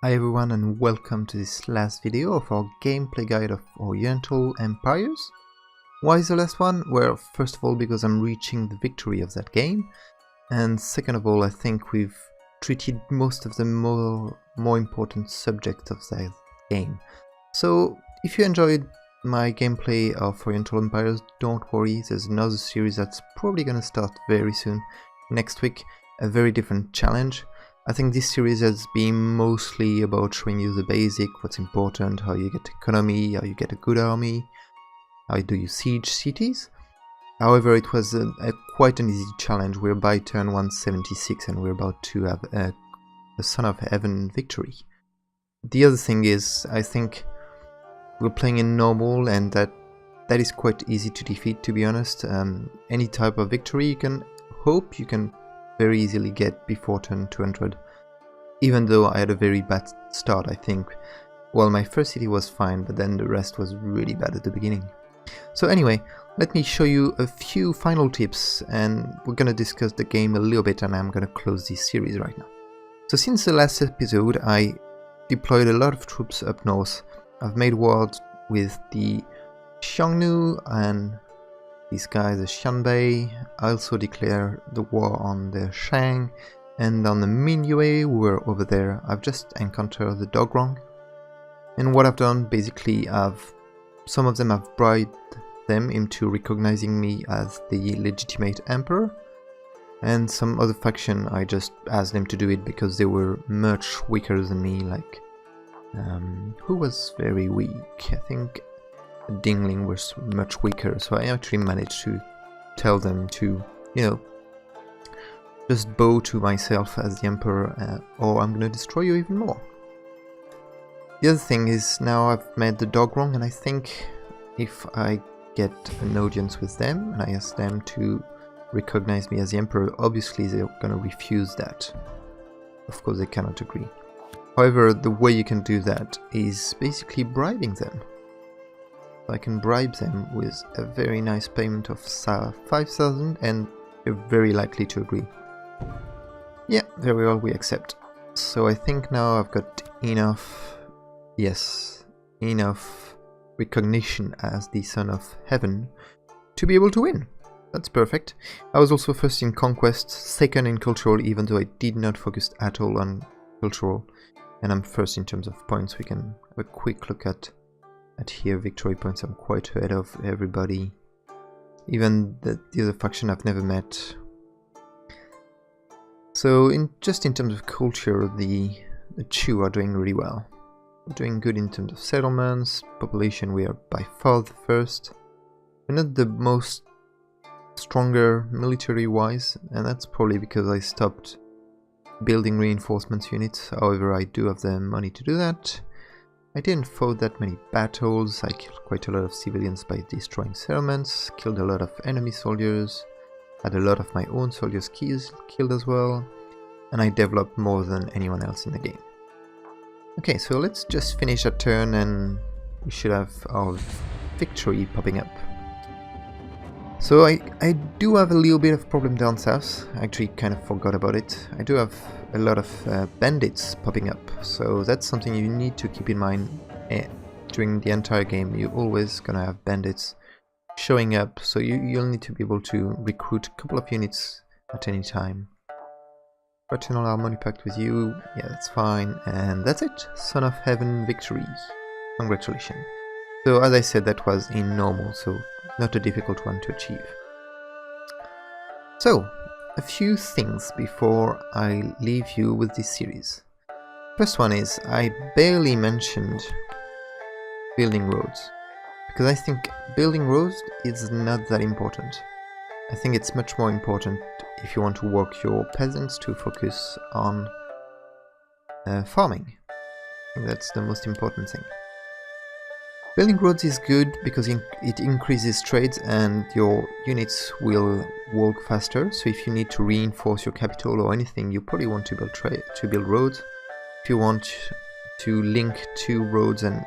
Hi everyone and welcome to this last video of our gameplay guide of Oriental Empires. Why is the last one? Well, first of all because I'm reaching the victory of that game, and second of all I think we've treated most of the more important subjects of that game. So if you enjoyed my gameplay of Oriental Empires, don't worry, there's another series that's probably gonna start very soon, next week, a very different challenge. I think this series has been mostly about showing you the basic, what's important, how you get economy, how you get a good army, how do you siege cities. However, it was quite an easy challenge. We're by turn 176 and we're about to have a Son of Heaven victory. The other thing is, I think we're playing in normal and that is quite easy to defeat, to be honest. Any type of victory you can hope you can very easily get before turn 200. Even though I had a very bad start, I think. Well, my first city was fine, but then the rest was really bad at the beginning. So anyway, let me show you a few final tips, and we're gonna discuss the game a little bit, and I'm gonna close this series right now. So since the last episode, I deployed a lot of troops up north. I've made wars with the Xiongnu and these guys, the Xianbei. I also declared the war on the Shang, and on the Minyue, who were over there. I've just encountered the Dogrong, and what I've done, basically, some of them have bribed them into recognizing me as the legitimate emperor, and some other faction I just asked them to do it because they were much weaker than me, like, who was very weak? I think Dingling was much weaker, so I actually managed to tell them to, you know, just bow to myself as the emperor, or I'm gonna destroy you even more. The other thing is, now I've met the Dogrong, and I think if I get an audience with them and I ask them to recognize me as the emperor, obviously they're gonna refuse that. Of course they cannot agree. However, the way you can do that is basically bribing them. I can bribe them with a very nice payment of 5,000 and they're very likely to agree. Yeah, very well, we accept. So I think now I've got enough, yes, enough recognition as the Son of Heaven to be able to win. That's perfect. I was also first in conquest, second in cultural, even though I did not focus at all on cultural. And I'm first in terms of points. We can have a quick look at here, victory points. I'm quite ahead of everybody, even the other faction I've never met. So just in terms of culture, the Chu are doing really well. We're doing good in terms of settlements, population. We are by far the first. We're not the most stronger military wise, and that's probably because I stopped building reinforcements units. However, I do have the money to do that. I didn't fight that many battles. I killed quite a lot of civilians by destroying settlements, killed a lot of enemy soldiers, had a lot of my own soldiers killed as well, and I developed more than anyone else in the game. Okay, so let's just finish that turn and we should have our victory popping up. So I do have a little bit of problem down south. I actually kind of forgot about it. I do have a lot of bandits popping up, so that's something you need to keep in mind. During the entire game you're always gonna have bandits showing up, so you'll need to be able to recruit a couple of units at any time. Fraternal Harmony Pact with you, yeah, that's fine, and that's it. Son of Heaven victory. Congratulations. So as I said, that was in normal, so not a difficult one to achieve. So, a few things before I leave you with this series. First one is, I barely mentioned building roads, because I think building roads is not that important. I think it's much more important if you want to work your peasants to focus on farming. I think that's the most important thing. Building roads is good because it increases trades and your units will walk faster, so if you need to reinforce your capital or anything, you probably want to build roads. If you want to link two roads and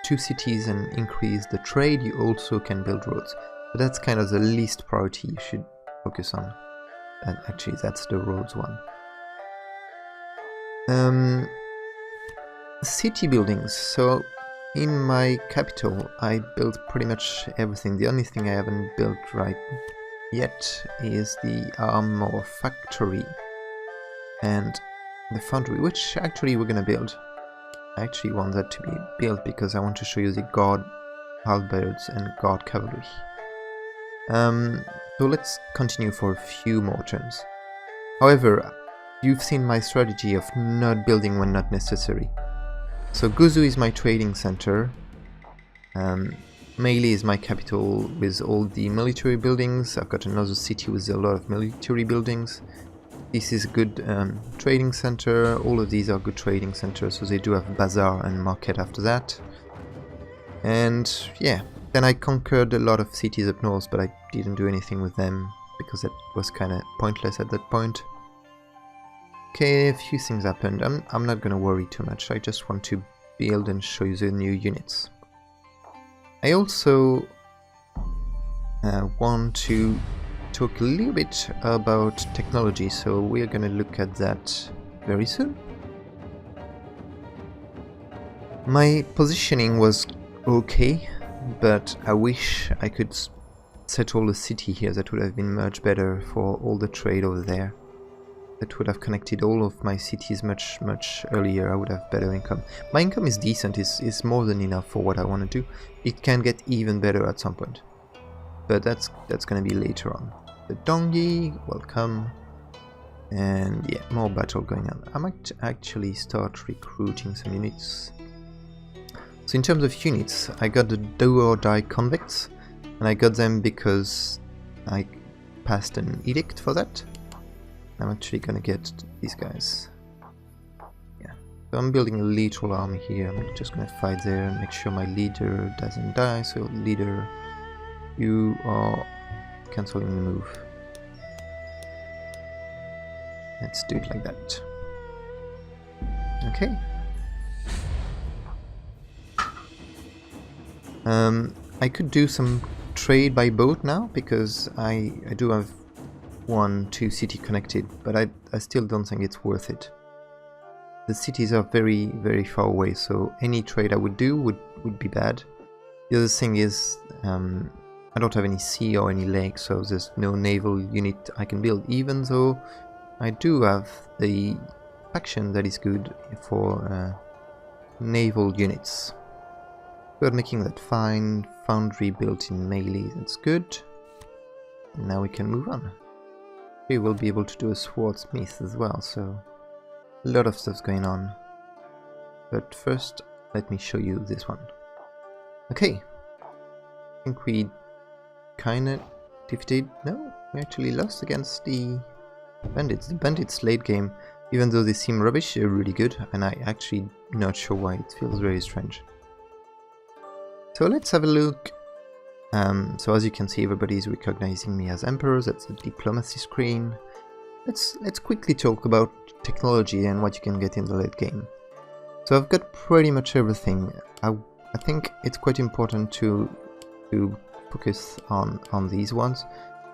two cities and increase the trade, you also can build roads. But that's kind of the least priority you should focus on. And actually that's the roads one. City buildings. So in my capital I built pretty much everything. The only thing I haven't built right yet is the armor factory and the foundry, which actually we're gonna build. I actually want that to be built because I want to show you the guard halberds and guard cavalry. So let's continue for a few more turns. However, you've seen my strategy of not building when not necessary. So Guzu is my trading center. Meili is my capital with all the military buildings. I've got another city with a lot of military buildings. This is a good trading center. All of these are good trading centers, so they do have bazaar and market after that. And yeah, then I conquered a lot of cities up north, but I didn't do anything with them because it was kind of pointless at that point. Okay, a few things happened. I'm not gonna worry too much. I just want to build and show you the new units. I also want to talk a little bit about technology, so we are gonna look at that very soon. My positioning was okay, but I wish I could settle a city here. That would have been much better for all the trade over there. That would have connected all of my cities much earlier. I would have better income. My income is decent, is more than enough for what I want to do. It can get even better at some point, but that's gonna be later on. The Dongi, welcome. And yeah, more battle going on. I might actually start recruiting some units. So in terms of units, I got the do or die convicts, and I got them because I passed an edict for that. I'm actually gonna get these guys. Yeah, so I'm building a literal army here. I'm just gonna fight there and make sure my leader doesn't die. So leader, you are cancelling the move. Let's do it like that. Okay. I could do some trade by boat now because I do have 1-2 city connected, but I still don't think it's worth it. The cities are very far away, so any trade I would do would be bad. The other thing is I don't have any sea or any lake, so there's no naval unit I can build, even though I do have the faction that is good for naval units. We're making that fine. Foundry built in Meili, that's good. And now we can move on. We will be able to do a swordsmith as well, so a lot of stuff's going on. But first, let me show you this one. Okay, I think we kinda defeated. No, we actually lost against the bandits. The bandits late game, even though they seem rubbish, they're really good, and I actually not sure why. It feels very strange. So let's have a look. So as you can see, everybody is recognizing me as emperor. That's the diplomacy screen. Let's quickly talk about technology and what you can get in the late game. So I've got pretty much everything. I think it's quite important to focus on these ones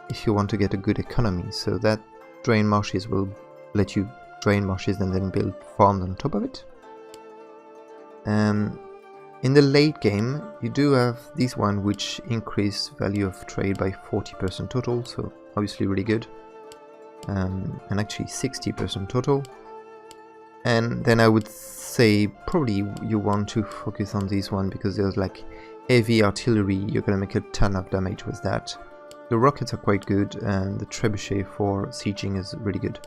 if you want to get a good economy. So that drain marshes will let you drain marshes and then build farms on top of it. In the late game, you do have this one which increase value of trade by 40% total, so obviously really good. And actually 60% total. And then I would say probably you want to focus on this one because there's like heavy artillery, you're gonna make a ton of damage with that. The rockets are quite good, and the trebuchet for sieging is really good.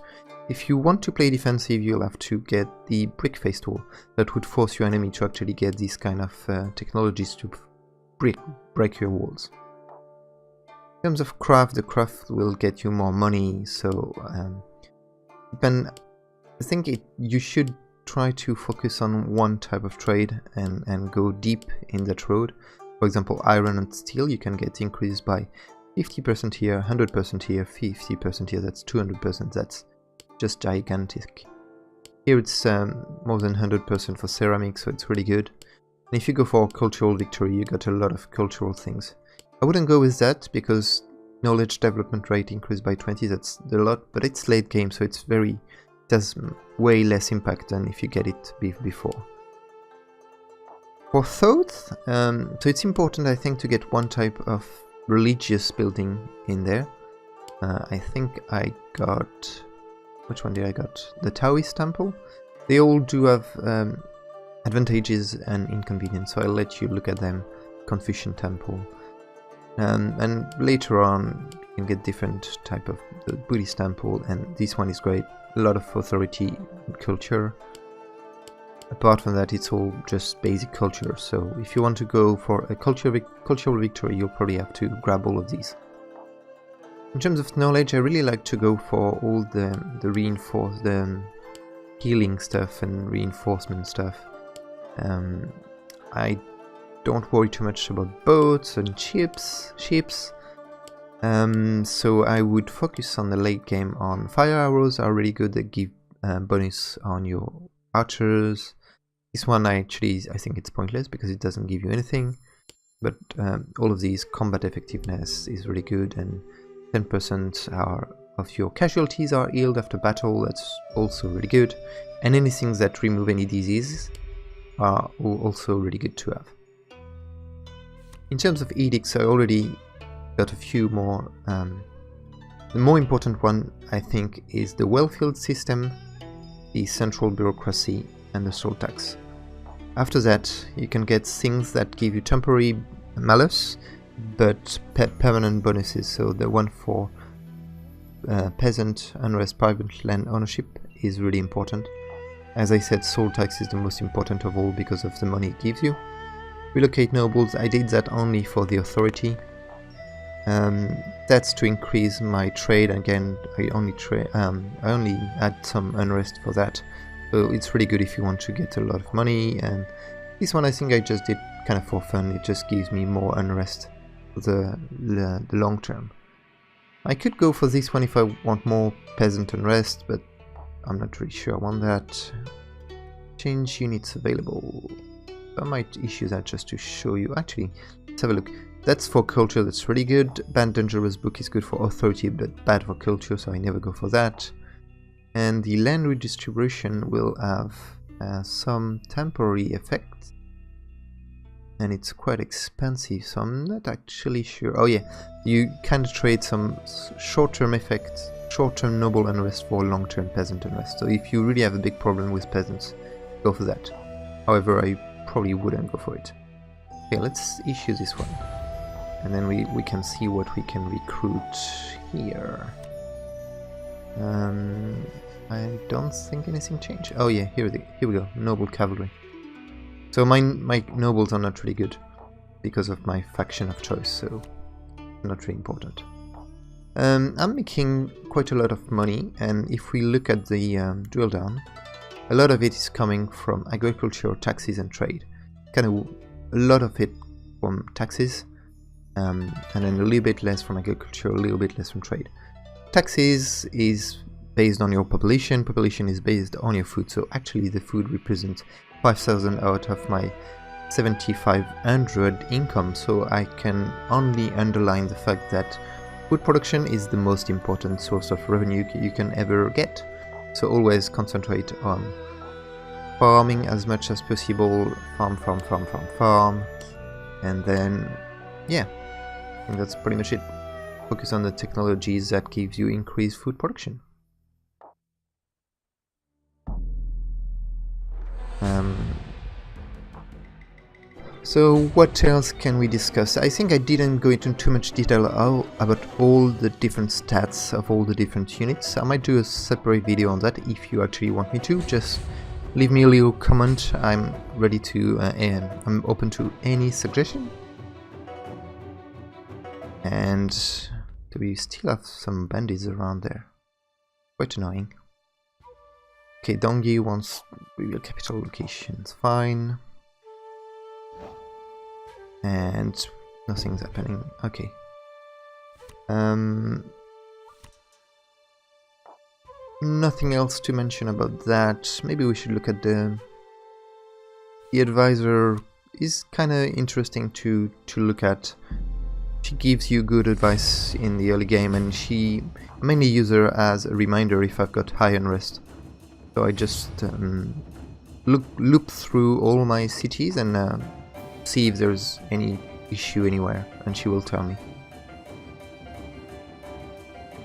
If you want to play defensive, you'll have to get the brick face tool. That would force your enemy to actually get these kind of technologies to break your walls. In terms of craft, the craft will get you more money, so I think you should try to focus on one type of trade and go deep in that road. For example, iron and steel, you can get increased by 50% here, 100% here, 50% here, that's 200%, that's just gigantic. Here it's more than 100% for ceramic, so it's really good. And if you go for cultural victory, you got a lot of cultural things. I wouldn't go with that because knowledge development rate increased by 20, that's a lot, but it's late game, so it has way less impact than if you get it before. For thought, so it's important, I think, to get one type of religious building in there. I think I got... which one did I got? The Taoist temple. They all do have advantages and inconvenience, so I'll let you look at them. Confucian temple. And later on you can get different type of the Buddhist temple, and this one is great. A lot of authority and culture. Apart from that, it's all just basic culture, so if you want to go for a cultural victory, you'll probably have to grab all of these. In terms of knowledge, I really like to go for all the healing stuff and reinforcement stuff. I don't worry too much about boats and ships, so I would focus on the late game on fire arrows. Are really good, they give bonus on your archers. This one I think it's pointless because it doesn't give you anything, but all of these combat effectiveness is really good, and 10% of your casualties are healed after battle. That's also really good, and anything that remove any diseases are also really good to have. In terms of edicts, I already got a few more. The more important one, I think, is the well-filled system, the central bureaucracy, and the salt tax. After that, you can get things that give you temporary malus, but permanent bonuses. So the one for peasant unrest, private land ownership is really important. As I said, salt tax is the most important of all because of the money it gives you. Relocate nobles, I did that only for the authority. That's to increase my trade. Again, I only add some unrest for that. So it's really good if you want to get a lot of money, and this one I think I just did kind of for fun. It just gives me more unrest for the long term. I could go for this one if I want more peasant unrest, but I'm not really sure I want that. Change units available. I might issue that just to show you. Actually, let's have a look. That's for culture, that's really good. Banned dangerous book is good for authority, but bad for culture, so I never go for that. And the land redistribution will have some temporary effects, and it's quite expensive, so I'm not actually sure. Oh yeah, you can trade some short-term effects, short-term noble unrest for long-term peasant unrest. So if you really have a big problem with peasants, go for that. However, I probably wouldn't go for it. Okay, let's issue this one, and then we can see what we can recruit here. I don't think anything changed. Oh yeah, here we go. Noble cavalry. So my nobles are not really good because of my faction of choice, so not really important. I'm making quite a lot of money, and if we look at the drill down, a lot of it is coming from agriculture, taxes, and trade. Kind of a lot of it from taxes, and then a little bit less from agriculture, a little bit less from trade. Taxes is based on your population, population is based on your food, so actually the food represents 5,000 out of my 7,500 income, so I can only underline the fact that food production is the most important source of revenue you can ever get. So always concentrate on farming as much as possible, farm, and then yeah, I think that's pretty much it. Focus on the technologies that gives you increased food production. So what else can we discuss? I think I didn't go into too much detail about all the different stats of all the different units. I might do a separate video on that if you actually want me to. Just leave me a little comment. I'm ready to, I'm open to any suggestion. And we still have some bandits around there. Quite annoying. Okay, Dongi wants reveal capital locations. Fine. And nothing's happening. Okay. Nothing else to mention about that. Maybe we should look at the advisor. Is kind of interesting to look at. She gives you good advice in the early game, and I mainly use her as a reminder if I've got high unrest. So I just loop through all my cities and see if there's any issue anywhere, and she will tell me.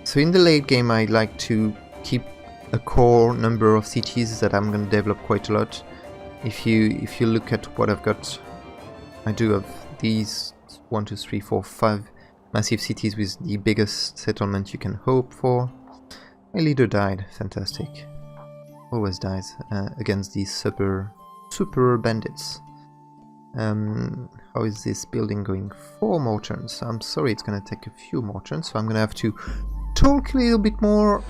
So in the late game I like to keep a core number of cities that I'm going to develop quite a lot. If you look at what I've got, I do have these 1, 2, 3, 4, 5 massive cities with the biggest settlement you can hope for. My leader died, fantastic. Always dies against these super bandits. How is this building going? 4 more turns. I'm sorry, it's gonna take a few more turns, so I'm gonna have to talk a little bit more.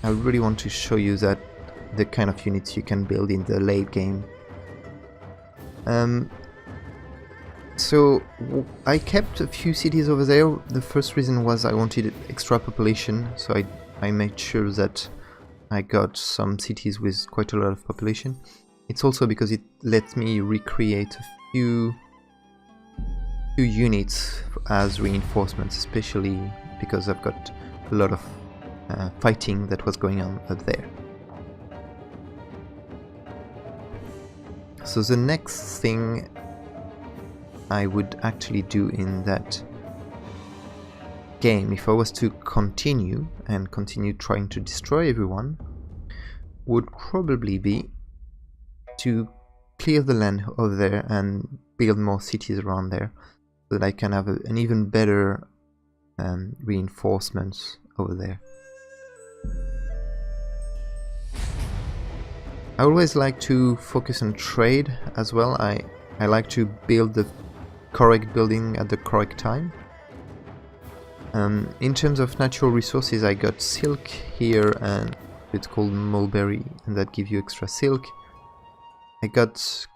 I really want to show you that the kind of units you can build in the late game. So I kept a few cities over there. The first reason was I wanted extra population, so I made sure that I got some cities with quite a lot of population. It's also because it lets me recreate a few units as reinforcements, especially because I've got a lot of fighting that was going on up there. So the next thing I would actually do in that game, if I was to continue trying to destroy everyone, would probably be to clear the land over there and build more cities around there, so that I can have an even better reinforcements over there. I always like to focus on trade as well. I like to build the correct building at the correct time. In terms of natural resources, I got silk here, and it's called mulberry, and that gives you extra silk. I got,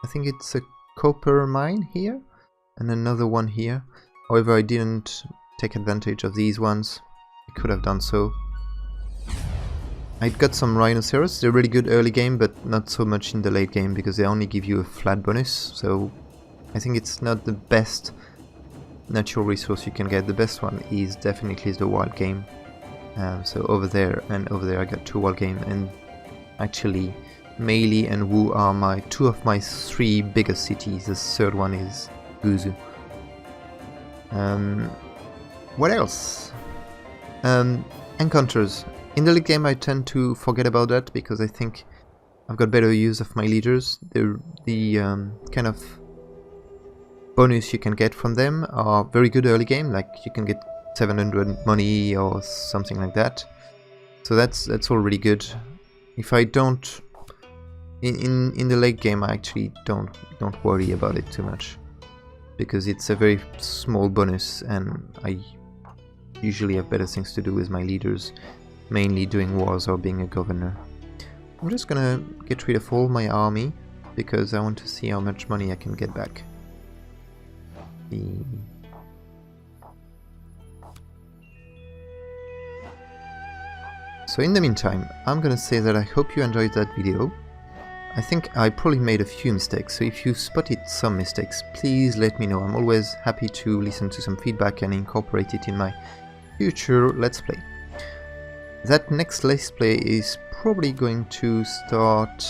I think it's a copper mine here, and another one here. However, I didn't take advantage of these ones. I could have done so. I got some rhinoceros. They're really good early game, but not so much in the late game, because they only give you a flat bonus, so I think it's not the best natural resource you can get. The best one is definitely the wild game. So over there and over there I got 2 wild game, and actually Meili and Wu are 2 of my 3 biggest cities. The 3rd one is Guzu. What else? Encounters. In the late game I tend to forget about that, because I think I've got better use of my leaders. The kind of bonus you can get from them are very good early game, like you can get 700 money or something like that. So that's all really good. If I don't in the late game, I actually don't worry about it too much, because it's a very small bonus, and I usually have better things to do with my leaders, mainly doing wars or being a governor. I'm just gonna get rid of all my army, because I want to see how much money I can get back. So in the meantime, I'm gonna say that I hope you enjoyed that video. I think I probably made a few mistakes, so if you spotted some mistakes, please let me know. I'm always happy to listen to some feedback and incorporate it in my future Let's Play. That next Let's Play is probably going to start,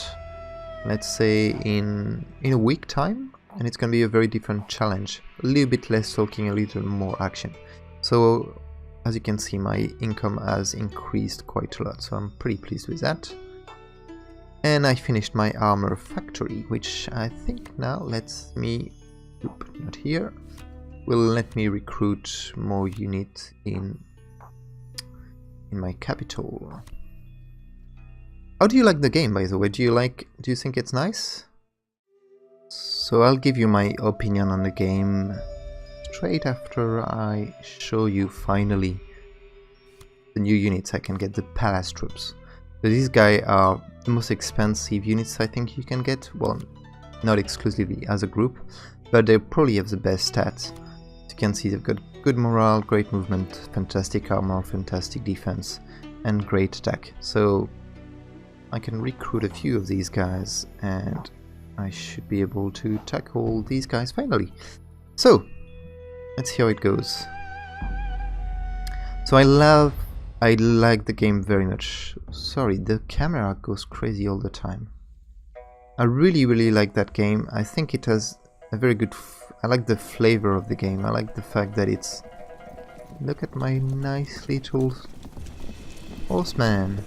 let's say, in a week time, and it's going to be a very different challenge. A little bit less talking, a little more action. So as you can see, my income has increased quite a lot, so I'm pretty pleased with that. And I finished my armor factory, which I think now lets me, not here, will let me recruit more units in my capital. How do you like the game, by the way? Do you think it's nice? So I'll give you my opinion on the game straight after I show you finally the new units I can get, the palace troops. So these guys are the most expensive units I think you can get. Well, not exclusively as a group, but they probably have the best stats. As you can see, they've got good morale, great movement, fantastic armor, fantastic defense, and great attack. So I can recruit a few of these guys, and I should be able to tackle these guys finally. So let's see how it goes. So I like the game very much. Sorry, the camera goes crazy all the time. I really like that game. I think it has a very good... I like the flavor of the game. I like the fact that it's... Look at my nice little horsemen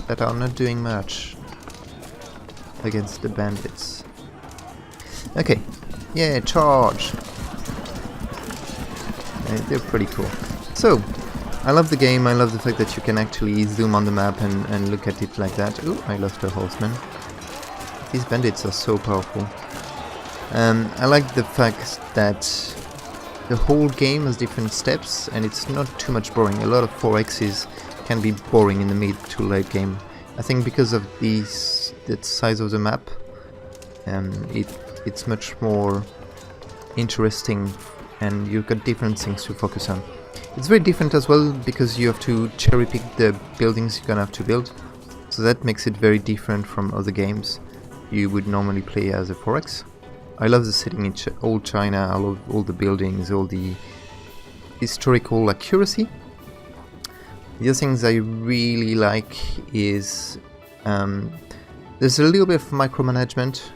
that are not doing much against the bandits. Okay, yeah, charge! They're pretty cool. So, I love the game. I love the fact that you can actually zoom on the map and look at it like that. Ooh, I lost a horseman. These bandits are so powerful. I like the fact that the whole game has different steps and it's not too much boring. A lot of 4Xs can be boring in the mid to late game. I think because of the size of the map, it's much more interesting and you've got different things to focus on. It's very different as well because you have to cherry pick the buildings you're gonna have to build, so that makes it very different from other games you would normally play as a 4X. I love the setting in old China. I love all the buildings, all the historical accuracy. The other things I really like is there's a little bit of micromanagement,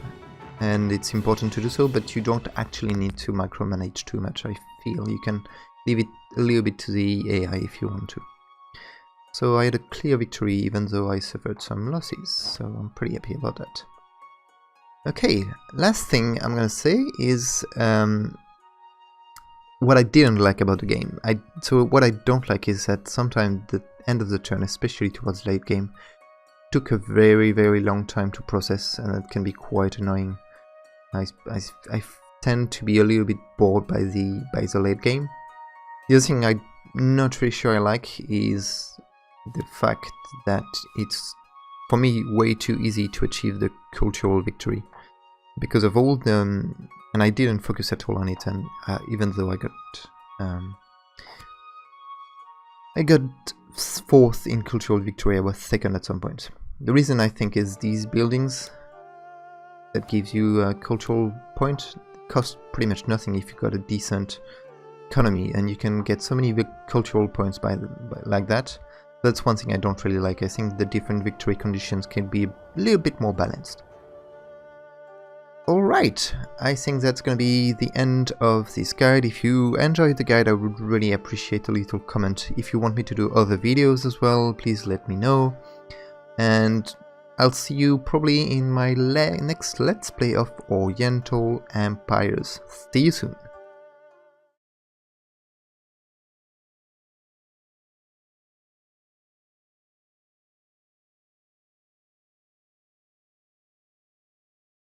and it's important to do so, but you don't actually need to micromanage too much. I feel you can leave it a little bit to the AI if you want to. So I had a clear victory even though I suffered some losses, so I'm pretty happy about that. Okay, last thing I'm gonna say is what I didn't like about the game. So what I don't like is that sometimes the end of the turn, especially towards late game, took a very long time to process, and it can be quite annoying. I tend to be a little bit bored by the late game. The other thing I'm not really sure I like is the fact that it's, for me, way too easy to achieve the cultural victory. Because of all the... and I didn't focus at all on it, and even though I got 4th in cultural victory, I was 2nd at some point. The reason I think is these buildings that gives you a cultural point cost pretty much nothing if you've got a decent economy, and you can get so many cultural points by like that. That's one thing I don't really like. I think the different victory conditions can be a little bit more balanced. Alright, I think that's gonna be the end of this guide. If you enjoyed the guide, I would really appreciate a little comment. If you want me to do other videos as well, please let me know. And I'll see you probably in my next Let's Play of Oriental Empires. See you soon.